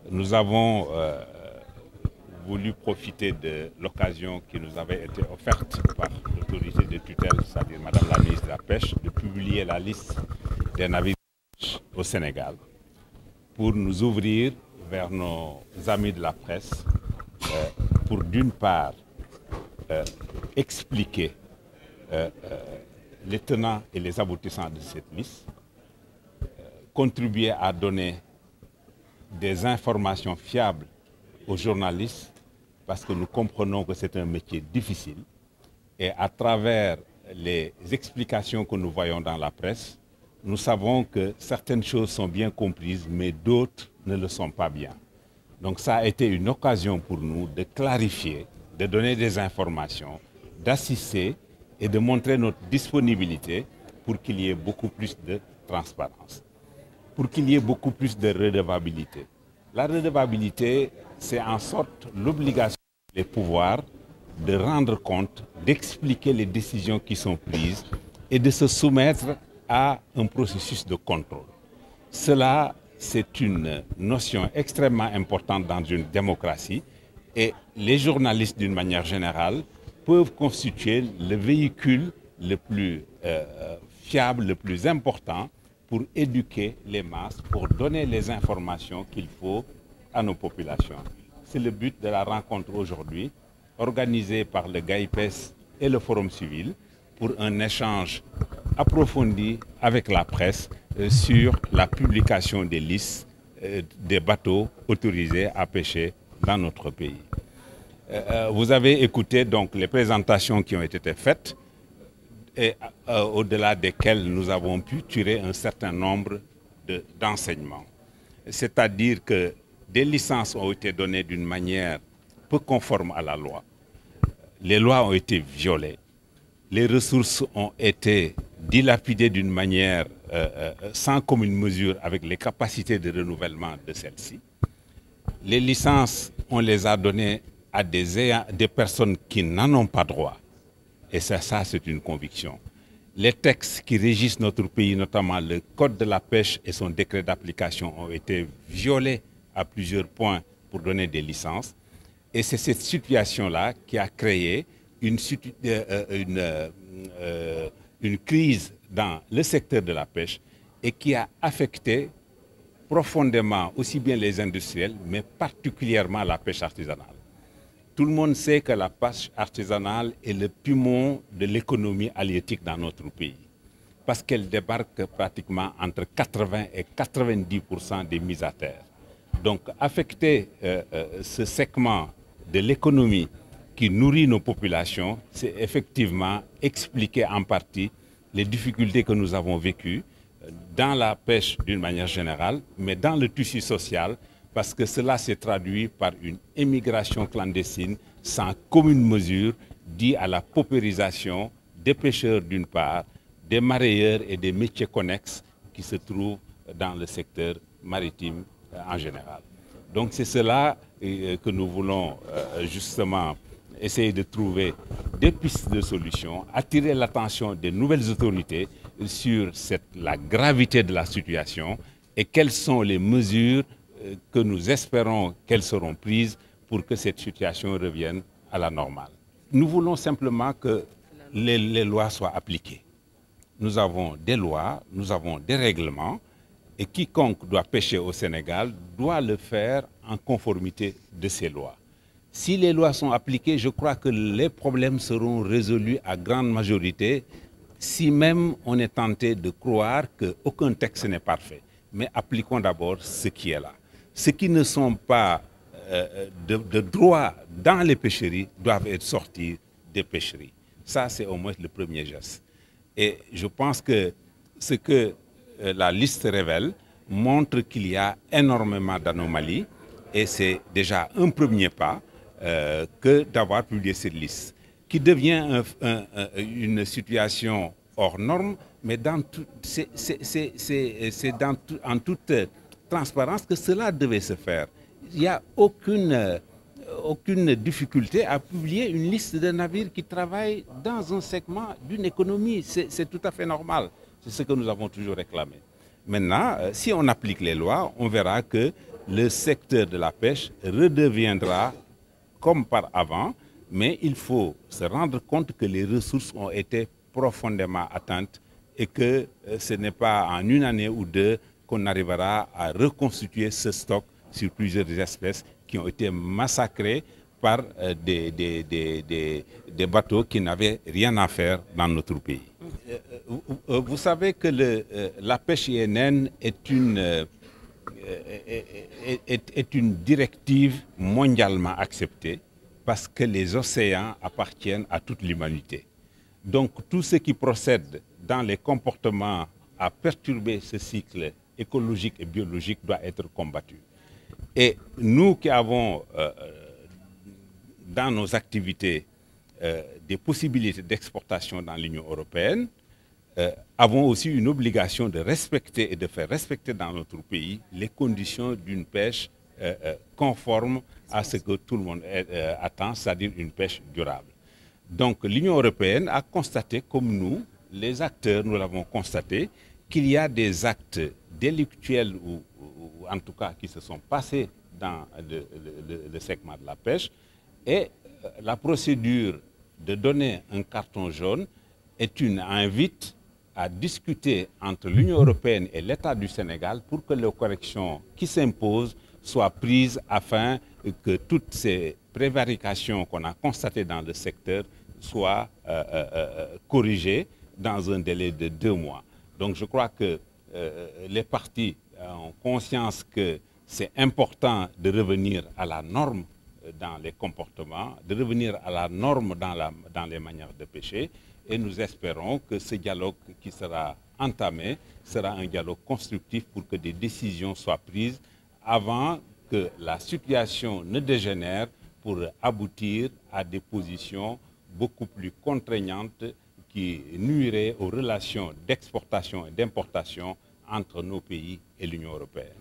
Nous avons voulu profiter de l'occasion qui nous avait été offerte par l'autorité de tutelle, c'est-à-dire Madame la ministre de la Pêche, de publier la liste des navires au Sénégal pour nous ouvrir vers nos amis de la presse pour d'une part expliquer les tenants et les aboutissants de cette liste, contribuer à donner des informations fiables aux journalistes parce que nous comprenons que c'est un métier difficile et à travers les explications que nous voyons dans la presse, nous savons que certaines choses sont bien comprises mais d'autres ne le sont pas bien. Donc ça a été une occasion pour nous de clarifier, de donner des informations, d'assister et de montrer notre disponibilité pour qu'il y ait beaucoup plus de transparence, pour qu'il y ait beaucoup plus de redevabilité. La redevabilité, c'est en sorte l'obligation des pouvoirs de rendre compte, d'expliquer les décisions qui sont prises et de se soumettre à un processus de contrôle. Cela, c'est une notion extrêmement importante dans une démocratie et les journalistes, d'une manière générale, peuvent constituer le véhicule le plus fiable, le plus important pour éduquer les masses, pour donner les informations qu'il faut à nos populations. C'est le but de la rencontre aujourd'hui, organisée par le GAIPES et le Forum civil, pour un échange approfondi avec la presse sur la publication des listes des bateaux autorisés à pêcher dans notre pays. Vous avez écouté donc les présentations qui ont été faites et au-delà desquelles nous avons pu tirer un certain nombre d'enseignements. C'est-à-dire que des licences ont été données d'une manière peu conforme à la loi. Les lois ont été violées. Les ressources ont été dilapidées d'une manière sans commune mesure avec les capacités de renouvellement de celles-ci. Les licences, on les a données à des personnes qui n'en ont pas droit. Et ça, c'est une conviction. Les textes qui régissent notre pays, notamment le Code de la pêche et son décret d'application, ont été violés à plusieurs points pour donner des licences. Et c'est cette situation-là qui a créé une crise dans le secteur de la pêche et qui a affecté profondément aussi bien les industriels, mais particulièrement la pêche artisanale. Tout le monde sait que la pêche artisanale est le poumon de l'économie halieutique dans notre pays, parce qu'elle débarque pratiquement entre 80 et 90% des mises à terre. Donc affecter ce segment de l'économie qui nourrit nos populations, c'est effectivement expliquer en partie les difficultés que nous avons vécues dans la pêche d'une manière générale, mais dans le tissu social, parce que cela s'est traduit par une émigration clandestine sans commune mesure, due à la paupérisation des pêcheurs d'une part, des mareyeurs et des métiers connexes qui se trouvent dans le secteur maritime en général. Donc c'est cela que nous voulons justement essayer de trouver des pistes de solutions, attirer l'attention des nouvelles autorités sur la gravité de la situation et quelles sont les mesures que nous espérons qu'elles seront prises pour que cette situation revienne à la normale. Nous voulons simplement que les lois soient appliquées. Nous avons des lois, nous avons des règlements et quiconque doit pêcher au Sénégal doit le faire en conformité de ces lois. Si les lois sont appliquées, je crois que les problèmes seront résolus à grande majorité, si même on est tenté de croire qu'aucun texte n'est parfait. Mais appliquons d'abord ce qui est là. Ceux qui ne sont pas de droit dans les pêcheries doivent être sortis des pêcheries. Ça, c'est au moins le premier geste. Et je pense que ce que la liste révèle montre qu'il y a énormément d'anomalies et c'est déjà un premier pas que d'avoir publié cette liste, qui devient une situation hors norme, mais c'est en toute transparence que cela devait se faire. Il n'y a aucune difficulté à publier une liste de navires qui travaillent dans un segment d'une économie. C'est tout à fait normal. C'est ce que nous avons toujours réclamé. Maintenant, si on applique les lois, on verra que le secteur de la pêche redeviendra comme par avant, mais il faut se rendre compte que les ressources ont été profondément atteintes et que ce n'est pas en une année ou deux qu'on arrivera à reconstituer ce stock sur plusieurs espèces qui ont été massacrées par des bateaux qui n'avaient rien à faire dans notre pays. Vous savez que la pêche INN est une directive mondialement acceptée parce que les océans appartiennent à toute l'humanité. Donc tout ce qui procède dans les comportements à perturber ce cycle écologique et biologique doit être combattu. Et nous qui avons dans nos activités des possibilités d'exportation dans l'Union européenne, avons aussi une obligation de respecter et de faire respecter dans notre pays les conditions d'une pêche conforme à ce que tout le monde attend, c'est-à-dire une pêche durable. Donc l'Union européenne a constaté, comme nous, les acteurs, nous l'avons constaté, qu'il y a des actes délictuels ou en tout cas qui se sont passés dans le segment de la pêche, et la procédure de donner un carton jaune est une invite à discuter entre l'Union européenne et l'État du Sénégal pour que les corrections qui s'imposent soient prises afin que toutes ces prévarications qu'on a constatées dans le secteur soient corrigées dans un délai de 2 mois. Donc je crois que les parties ont conscience que c'est important de revenir à la norme dans les comportements, de revenir à la norme dans les manières de pêcher, et nous espérons que ce dialogue qui sera entamé sera un dialogue constructif pour que des décisions soient prises avant que la situation ne dégénère pour aboutir à des positions beaucoup plus contraignantes qui nuiraient aux relations d'exportation et d'importation entre nos pays et l'Union européenne.